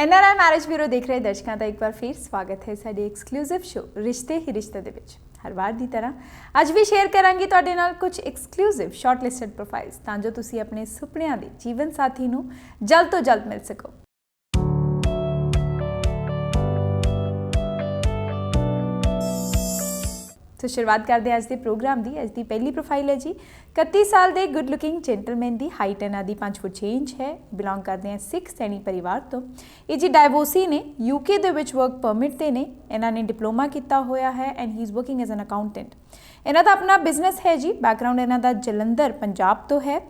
NRI marriage bureau ਦੇਖ ਰਹੇ ਦਰਸ਼ਕਾਂ ਦਾ ਇੱਕ ਵਾਰ ਫਿਰ ਸਵਾਗਤ ਹੈ ਸਾਡੇ ਐਕਸਕਲੂਸਿਵ ਸ਼ੋ ਰਿਸ਼ਤੇ ਹੀ ਰਿਸ਼ਤੇ ਦੇ ਵਿੱਚ। ਹਰ ਵਾਰ ਦੀ ਤਰ੍ਹਾਂ ਅੱਜ ਵੀ ਸ਼ੇਅਰ ਕਰਾਂਗੀ ਤੁਹਾਡੇ ਨਾਲ ਕੁਝ ਐਕਸਕਲੂਸਿਵ ਸ਼ਾਰਟਲਿਸਟਡ ਪ੍ਰੋਫਾਈਲਸ ਤਾਂ ਜੋ ਤੁਸੀਂ ਆਪਣੇ ਸੁਪਨਿਆਂ ਦੇ ਜੀਵਨ ਸਾਥੀ ਨੂੰ ਜਲਦ ਤੋਂ ਜਲਦ ਮਿਲ ਸਕੋ। तो शुरुआत करते हैं अज के प्रोग्राम की। अज की पहली प्रोफाइल है जी 31 साल के गुड लुकिंग जेंटलमैन की हाइट इन्हों की 5 फुट 6 इंच है। बिलोंग करते हैं सिख सैनी परिवार तो। ये जी डायवोसी ने यूके दे विच वर्क परमिट ते ने। इन्होंने डिप्लोमा किया हुआ है and he is working as an accountant. इन्हों का अपना बिजनेस है जी। बैकग्राउंड इन्हों का जलंधर पंजाब तो है।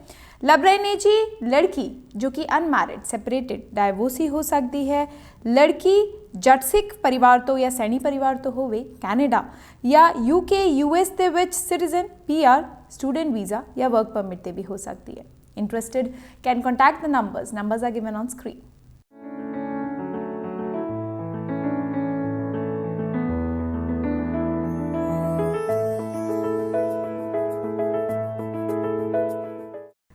लभ रहे ने जी लड़की जो कि अनमैरिड सैपरेटेड डायवोसी हो सकती है। लड़की जट सिख परिवार तो या सैनी परिवार तो होवे, कैनेडा या यूके यूएस दे विच सिटीजन PR स्टूडेंट वीज़ा या वर्क परमिट ते भी हो सकती है। Interested can contact the numbers are given on screen.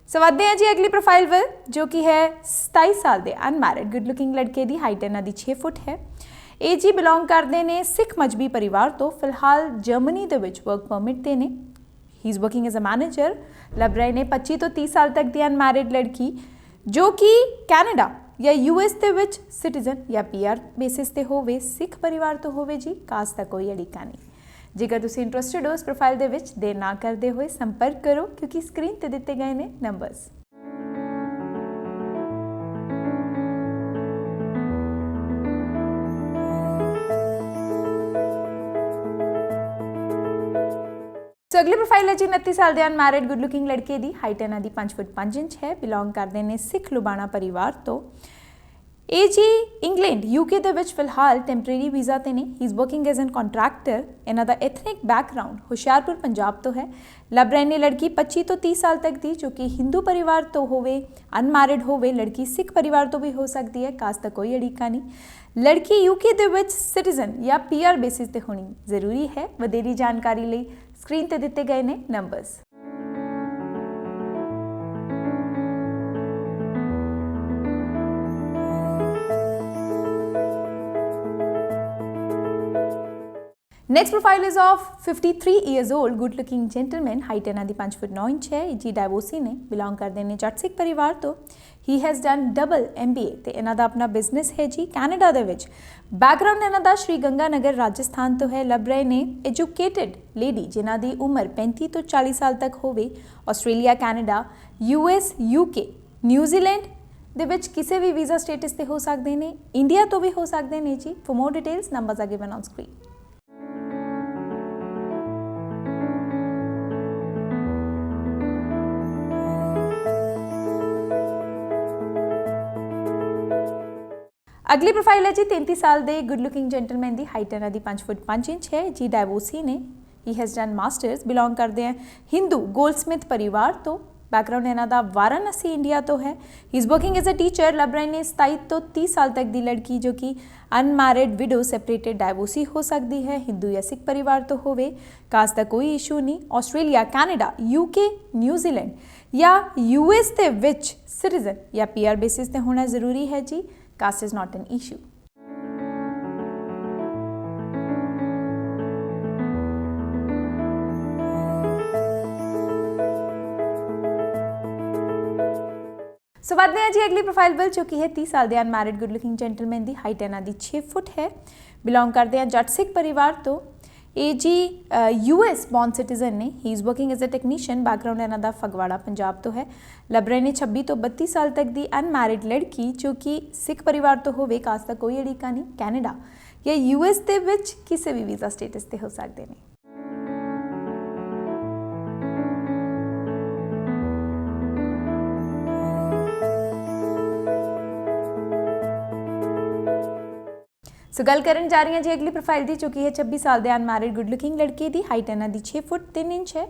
So बढ़ते हैं जी अगली प्रोफाइल पर जो कि है 27 साल के अनमैरिड गुड लुकिंग लड़के की हाइट इन्हों की 6 फुट है। ये जी बिलोंग करते हैं सिख मजहबी परिवार तो। फिलहाल जर्मनी के वर्क परमिट ते ने। He is working as a manager. लभ रहे ने 25 तो 30 साल तक की अनमैरिड लड़की जो कि कैनेडा या US के सिटीजन या PR बेसिस ते होवे, सिख परिवार तो होवे जी। कास्ट का कोई अड़िका नहीं। जेकर तुसी इंटरेस्टेड हो इस प्रोफाइल दे विच देर ना करते हुए संपर्क करो क्योंकि स्क्रीन ते दिते गए ने नंबर्स। सो अगली प्रोफाइल है जी 29 साल के अनमैरिड गुड लुकिंग लड़के की हाइट इन्हों की 5 फुट 5 इंच है। बिलोंग करते हैं सिख लुबाना परिवार तो। ये जी इंग्लैंड यूके दे विच फिलहाल टैंपरेरी वीज़ा ते ने। He is working as an contractor. इन्हों का एथनिक बैकग्राउंड हुशियारपुर पंजाब तो है। लभ रहे ने लड़की 25 तो 30 साल तक की जो कि हिंदू परिवार तो होवे, अनमैरिड होवे। लड़की सिख परिवार तो भी हो सकती है, कास्ट का कोई अड़िका नहीं। लड़की यूके दे विच सिटीजन या PR बेसिस ते होनी जरूरी है। वधेरी जानकारी लिए स्क्रीन ते दिते गए ने numbers. Next profile is of 53 years old good looking gentleman. Height इन्हों की 5 फुट 9 इंच है। जी डायवोसी ने। बिलोंग करते हैं जट सिख परिवार तो। He has done double MBA तो इन्हों का अपना बिजनेस है जी कैनेडा दे विच। बैकग्राउंड इन्हों का श्री गंगानगर राजस्थान तो है। लभ रहे ने एजुकेटेड लेडी जिन्हों की उम्र 35 तो 40 साल तक होवे। Australia Canada US UK New Zealand दे विच किसी भी वीज़ा स्टेटस ते हो सकते हैं। इंडिया तो भी हो सकते हैं जी। For more details numbers are given on screen. अगली प्रोफाइल है जी 33 साल के गुड लुकिंग जेंटलमैन की हाइट इन्हों की 5 फुट 5 इंच है। जी डायवोसी ने। ही हैज़ डन मास्टर्स। बिलोंग करते हैं हिंदू गोल्डस्मिथ परिवार तो। बैकग्राउंड इन्हों का वाराणसी इंडिया तो है। He is working as a teacher. लभ रहे ने 27 तो 30 साल तक की लड़की जो कि अनमैरिड विडो सैपरेटेड डायवोसी हो सकती है। हिंदू या सिख परिवार तो होवे, कास्ट का कोई इशू नहीं। ऑस्ट्रेलिया कैनेडा UK न्यूजीलैंड या US के विच सिटीजन या PR बेसिस ते होना जरूरी है जी। Cost is not an issue. So बढ़ते हैं जी अगली प्रोफाइल पर जो कि है 30 साल के अनमैरिड गुड लुकिंग जेंटलमैन की हाइट इन्हों की 6 फुट है। बिलोंग करते हैं जट सिख परिवार तो। ये जी US बॉर्न सिटीजन ने। He is working as a technician. Background इन्हों का फगवाड़ा पंजाब तो है। लभ रहे ने 26 तो 32 साल तक की अनमैरिड लड़की जो कि सिख परिवार तो होवे, कास्ट का कोई अड़िका नहीं। कैनेडा या US दे विच किसी भी वीज़ा स्टेटस ते हो सकते हैं। सो गल करन जा रही हैं जी अगली प्रोफाइल की जो कि है 26 साल के अनमैरिड गुड लुकिंग लड़के की हाइट इन्हों की 6 फुट 3 इंच है।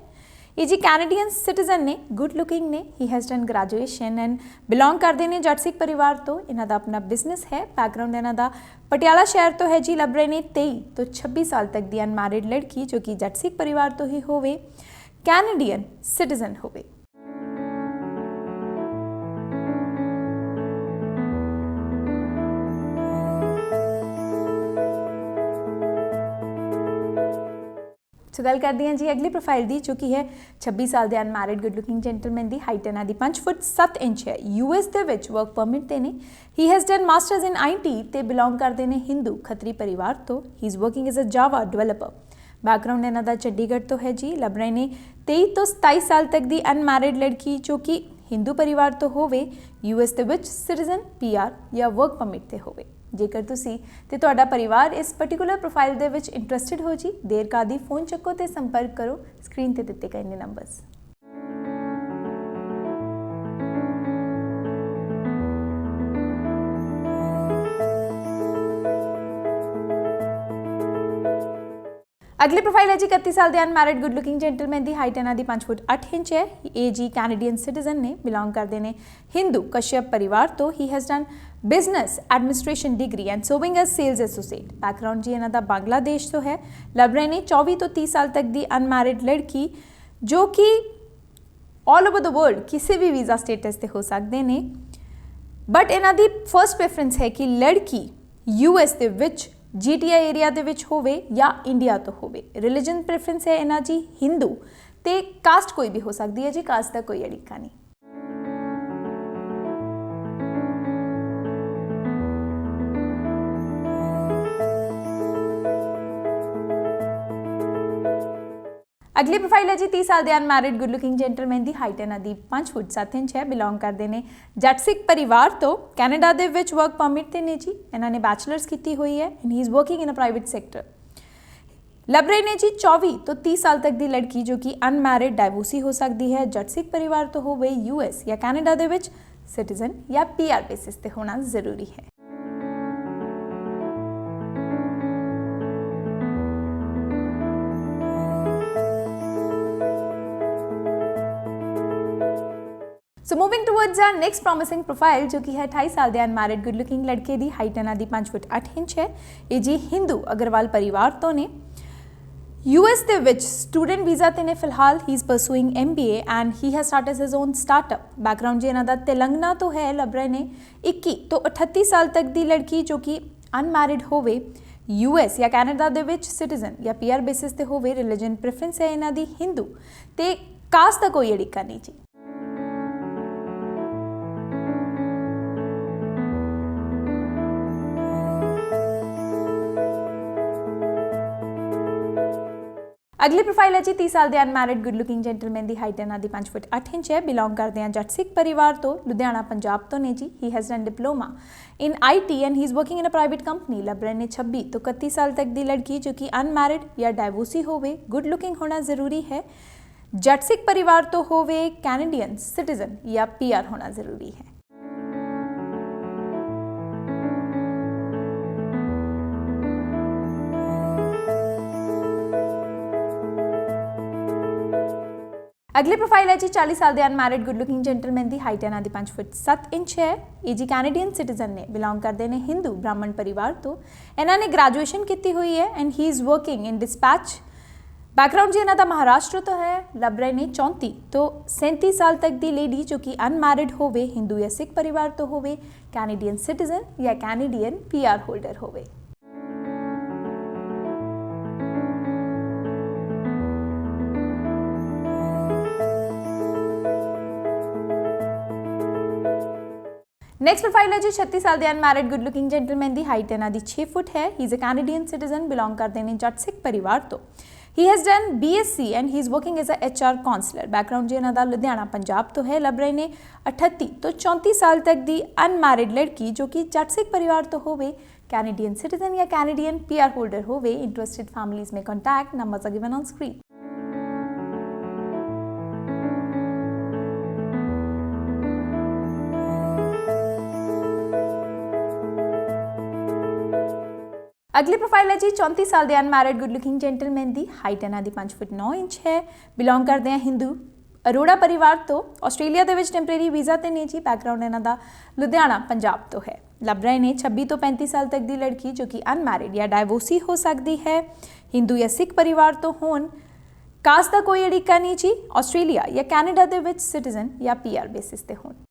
ये जी कैनेडियन सिटीजन ने, गुड लुकिंग ने। ही has done graduation and belong करते हैं जट सिख परिवार तो। इन्हों का अपना बिजनेस है। बैकग्राउंड इन्हों का पटियाला शहर तो है जी। लभ रहे ने 23 तो 26 साल तक की अनमैरिड लड़की जो कि जट सिख परिवार तो ही होवे, कैनेडियन सिटीजन होवे। ਸੋ ਗੱਲ ਕਰਦੇ ਹਾਂ ਜੀ ਅਗਲੀ ਪ੍ਰੋਫਾਈਲ ਦੀ, ਜੋ ਕਿ ਹੈ 26 ਸਾਲ ਦੇ ਅਨਮੈਰਿਡ ਗੁੱਡ ਲੁਕਿੰਗ ਜੈਂਟਲਮੈਨ ਦੀ। ਹਾਈਟ ਇਹਨਾਂ ਦੀ 5 ਫੁੱਟ 7 ਇੰਚ ਹੈ। ਯੂਐਸ ਦੇ ਵਿੱਚ ਵਰਕ ਪਰਮਿਟ ਤੇ ਨੇ। He has done masters in IT ਤੇ ਬਿਲੋਂਗ ਕਰਦੇ ਨੇ ਹਿੰਦੂ ਖੱਤਰੀ ਪਰਿਵਾਰ ਤੋਂ। He is working as a Java developer. Background ਇਹਨਾਂ ਦਾ ਚੰਡੀਗੜ੍ਹ ਤੋਂ ਹੈ ਜੀ। ਲੱਭ ਰਹੇ ਨੇ 23 ਤੋਂ 27 ਸਾਲ ਤੱਕ ਦੀ ਅਨਮੈਰਿਡ ਲੜਕੀ ਜੋ ਕਿ ਹਿੰਦੂ ਪਰਿਵਾਰ ਤੋਂ ਹੋਵੇ, ਯੂਐਸ ਦੇ ਵਿੱਚ ਸਿਟੀਜ਼ਨ, PR ਜਾਂ ਵਰਕ ਪਰਮਿਟ ਤੇ ਹੋਵੇ। ਜੇਕਰ ਤੁਸੀਂ ਤੇ ਤੁਹਾਡਾ ਪਰਿਵਾਰ ਇਸ ਪਾਰਟਿਕੂਲਰ ਪ੍ਰੋਫਾਈਲ ਦੇ ਵਿੱਚ ਇੰਟਰਸਟਿਡ ਹੋ ਜੀ, ਦੇਰ ਕਾਦੀ ਫੋਨ ਚੱਕੋ ਤੇ ਸੰਪਰਕ ਕਰੋ ਸਕਰੀਨ ਤੇ ਦਿੱਤੇ ਗਏ ਨੇ ਨੰਬਰਸ। ਅਗਲੀ ਪ੍ਰੋਫਾਈਲ ਹੈ ਜੀ 31 ਸਾਲ ਦੇ ਅਨਮੈਰਿਡ ਗੁੱਡ ਲੁਕਿੰਗ ਜੈਂਟਲਮੈਨ ਦੀ। ਹਾਈਟ ਇਹਨਾਂ ਦੀ 5 ਫੁੱਟ 8 ਇੰਚ ਹੈ। ਇਹ ਜੀ ਕੈਨੇਡੀਅਨ ਸਿਟੀਜ਼ਨ ਨੇ, ਬਿਲੋਂਗ ਕਰਦੇ ਨੇ ਹਿੰਦੂ ਕਸ਼ਯਪ ਪਰਿਵਾਰ ਤੋਂ। ਹੀ has done business administration degree and serving as sales associate. Background ਜੀ ਇਹਨਾਂ ਦਾ ਬੰਗਲਾਦੇਸ਼ ਤੋਂ ਹੈ। ਲੱਭ ਰਹੇ ਨੇ 24 ਤੋਂ 30 ਸਾਲ ਤੱਕ ਦੀ ਅਨਮੈਰਿਡ ਲੜਕੀ ਜੋ ਕਿ ਆਲ ਓਵਰ ਦ ਵਰਲਡ ਕਿਸੇ ਵੀ ਵੀਜ਼ਾ ਸਟੇਟਸ ਤੇ ਹੋ ਸਕਦੇ ਨੇ, ਬਟ ਇਹਨਾਂ ਦੀ ਫਰਸਟ ਪ੍ਰੈਫਰੈਂਸ ਹੈ ਕਿ ਲੜਕੀ US ਦੇ ਵਿੱਚ GTA ਏਰੀਆ ਦੇ ਵਿੱਚ ਹੋਵੇ ਜਾਂ ਇੰਡੀਆ ਤੋਂ ਹੋਵੇ। ਰਿਲੀਜਨ ਪ੍ਰੈਫਰੈਂਸ ਹੈ ਇਹਨਾਂ ਜੀ ਹਿੰਦੂ ਤੇ ਕਾਸਟ ਕੋਈ ਵੀ ਹੋ ਸਕਦੀ ਹੈ ਜੀ, ਕਾਸਟ ਦਾ ਕੋਈ ਅੜਿੱਕਾ ਨਹੀਂ। ਅਗਲੀ ਪ੍ਰੋਫਾਈਲ ਹੈ ਜੀ 30 ਸਾਲ ਦੇ ਅਨਮੈਰਿਡ ਗੁੱਡ ਲੁਕਿੰਗ ਜੈਂਟਲਮੈਨ ਦੀ। ਹਾਈਟ ਇਹਨਾਂ ਦੀ 5 ਫੁੱਟ 7 ਇੰਚ ਹੈ। ਬਿਲੋਂਗ ਕਰਦੇ ਨੇ ਜੱਟ ਸਿੱਖ ਪਰਿਵਾਰ ਤੋਂ। ਕੈਨੇਡਾ ਦੇ ਵਿੱਚ ਵਰਕ ਪਰਮਿਟ ਤੇ ਨੇ ਜੀ। ਇਹਨਾਂ ਨੇ ਬੈਚਲਰਸ ਕੀਤੀ ਹੋਈ ਹੈ and he is working in a private sector. ਲੱਭ ਰਹੇ ਨੇ ਜੀ 24 ਤੋਂ 30 ਸਾਲ ਤੱਕ ਦੀ ਲੜਕੀ ਜੋ ਕਿ ਅਨਮੈਰਿਡ ਡਾਈਵੋਰਸੀ ਹੋ ਸਕਦੀ ਹੈ, ਜੱਟ ਸਿੱਖ ਪਰਿਵਾਰ ਤੋਂ ਹੋਵੇ, US ਜਾਂ ਕੈਨੇਡਾ ਦੇ ਵਿੱਚ ਸਿਟੀਜ਼ਨ ਜਾਂ PR ਬੇਸਿਸ ਤੇ ਹੋਣਾ ਜ਼ਰੂਰੀ ਹੈ। So moving towards our next promising profile जो कि है 28 साल के अनमैरिड गुड लुकिंग लड़के की। हाइट इन्हां दी 5 फुट 8 इंच है। ये जी हिंदू अग्रवाल परिवार तो ने। US ਦੇ ਵਿੱਚ ਸਟੂਡੈਂਟ ਵੀਜ਼ਾ ਤੇ ਨੇ ਫਿਲਹਾਲ। He is pursuing MBA and he has started his own startup. Background ਜੀ ਇਹਨਾਂ ਦਾ ਤੇਲੰਗਨਾ ਤੋਂ ਹੈ। ਲੱਭ ਰਹੇ ਨੇ 21 ਤੋਂ 38 ਸਾਲ ਤੱਕ ਦੀ ਲੜਕੀ ਜੋ ਕਿ ਅਨਮੈਰਿਡ ਹੋਵੇ, US ਜਾਂ ਕੈਨੇਡਾ ਦੇ ਵਿੱਚ ਸਿਟੀਜ਼ਨ ਜਾਂ PR ਬੇਸਿਸ ਤੇ ਹੋਵੇ। ਰਿਲੀਜਨ ਪ੍ਰੈਫਰੈਂਸ ਹੈ ਇਹਨਾਂ ਦੀ ਹਿੰਦੂ ਤੇ ਕਾਸਟ ਦਾ ਕੋਈ ਅੜਿੱਕਾ ਨਹੀਂ ਜੀ। अगली प्रोफाइल है जी 30 साल के अनमैरिड गुड लुकिंग जेंटलमैन की। हाइट इन्हां दी 5 फुट 8 इंच है। बिलोंग करते हैं जट सिख परिवार तो, लुधियाना पंजाब तो ने जी। He has done diploma in IT and he is working in a private company. लभ रहे ने 26 तो 31 साल तक की लड़की जो कि अनमैरिड या डाइवोर्सी होवे, गुड लुकिंग होना जरूरी है, जट सिख परिवार तो होवे, कैनेडियन सिटीजन या PR होना जरूरी है। अगली प्रोफाइल है जी 40 साल के अनमैरिड गुड लुकिंग जेंटलमैन की। हाइट इन्हां दी 5 फुट 7 इंच है। ये जी कैनेडियन सिटीजन ने, बिलोंग करते हैं हिंदू ब्राह्मण परिवार तो। इन्होंने ग्रेजुएशन की हुई है and he is working in dispatch. Background जी इन्हां दा महाराष्ट्र तो है। लभ रहे ने 34 तो 37 साल तक की लेडी जो कि अनमैरिड होवे, हिंदू या सिख परिवार तो होवे, कैनेडियन सिटीजन या कैनेडियन PR होल्डर होवे। नेक्स्ट प्रोफाइल है जी 36 साल के अनमैरिड गुड लुकिंग जेंटलमैन की। हाइट इन्हां दी 6 फुट है। He is a Canadian citizen, belong करते हैं जट सिख परिवार तो। He has done BSc and he is working as a HR counsellor. Background जी इन्हां दा लुधियाना पंजाब तो है। लभ रहे ने 38 तो 34 साल तक की अनमैरिड लड़की जो कि जट सिख परिवार तो होवे, कैनेडियन सिटीजन या कैनेडियन PR होल्डर होवे। इंटरेस्टेड फैमिलीज में contact numbers are given on screen. अगली प्रोफाइल है जी 34 साल के अनमैरिड गुड लुकिंग जेंटलमैन की। हाइट इन्हां दी 5 फुट 9 इंच है। बिलोंग करते हैं हिंदू अरोड़ा परिवार तो। आस्ट्रेलिया के टैंपरेरी वीज़ा ते ने जी। बैकग्राउंड इन्हां दा लुधियाना पंजाब तो है। लभ रहे ने 26 तो 35 साल तक की लड़की जो कि अनमैरिड या डाइवोर्सी हो सकती है, हिंदू या सिख परिवार तो होन, कास्ट का कोई अड़िक्का नहीं जी, आस्ट्रेलिया या कैनेडा के सिटीजन या PR बेसिस ते होन।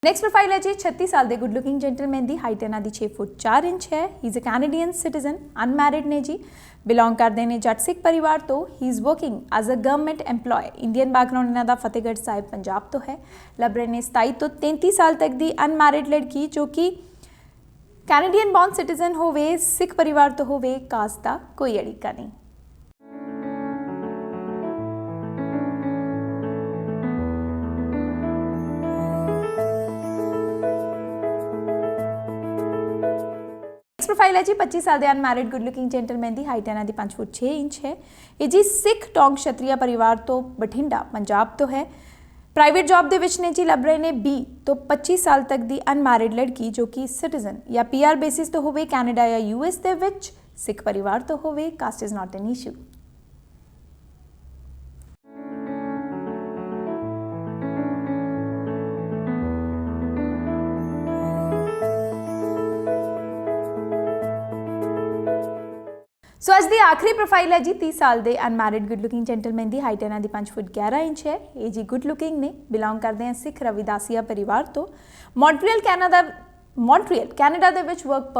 ਨੈਕਸਟ ਪ੍ਰੋਫਾਈਲ ਹੈ ਜੀ 36 ਸਾਲ ਦੇ ਗੁੱਡ ਲੁਕਿੰਗ ਜੈਂਟਲਮੈਨ ਦੀ ਹਾਈਟ ਇਹਨਾਂ ਦੀ 6 ਫੁੱਟ 4 ਇੰਚ ਹੈ। He is a Canadian citizen, unmarried ਨੇ ਜੀ, ਬਿਲੋਂਗ ਕਰਦੇ ਨੇ ਜੱਟ ਸਿੱਖ ਪਰਿਵਾਰ ਤੋਂ। He is working as a government EMPLOYE। Indian background ਇਹਨਾਂ ਦਾ ਫਤਿਹਗੜ੍ਹ ਸਾਹਿਬ ਪੰਜਾਬ ਤੋਂ ਹੈ। ਲੱਭ ਰਹੇ ਨੇ 27 ਤੋਂ 33 ਸਾਲ ਤੱਕ ਦੀ ਅਨਮੈਰਿਡ ਲੜਕੀ ਜੋ ਕਿ ਕੈਨੇਡੀਅਨ ਬੌਰਨ ਸਿਟੀਜ਼ਨ ਹੋਵੇ, ਸਿੱਖ ਪਰਿਵਾਰ ਤੋਂ ਹੋਵੇ, ਕਾਸਟ ਦਾ ਕੋਈ ਅੜਿੱਕਾ ਨਹੀਂ। प्रोफाइल है जी 25 साल के अनमैरिड गुड लुकिंग जेंटलमैन की हाइट इन्हों की 5 फुट 6 इंच है। ये जी सिख टोंग क्षत्रिय परिवार तो बठिंडा पंजाब तो है। प्राइवेट जॉब के ने जी लभ रहे हैं 20 तो 25 साल तक की अनमैरिड लड़की जो कि सिटीजन या PR बेसिस तो हो कैनेडा या US के विच सिख परिवार तो हो। Caste is not an issue. So अज की आखिरी प्रोफाइल है जी 30 साल के अनमैरिड गुड लुकिंग जेंटलमैन की हाइट इन्हों की 5 फुट 11 इंच है। ये जी गुड लुकिंग ने, बिलोंग करते हैं सिख रविदासिया परिवार तो। मॉन्ट्रियल कैनेडा के वर्क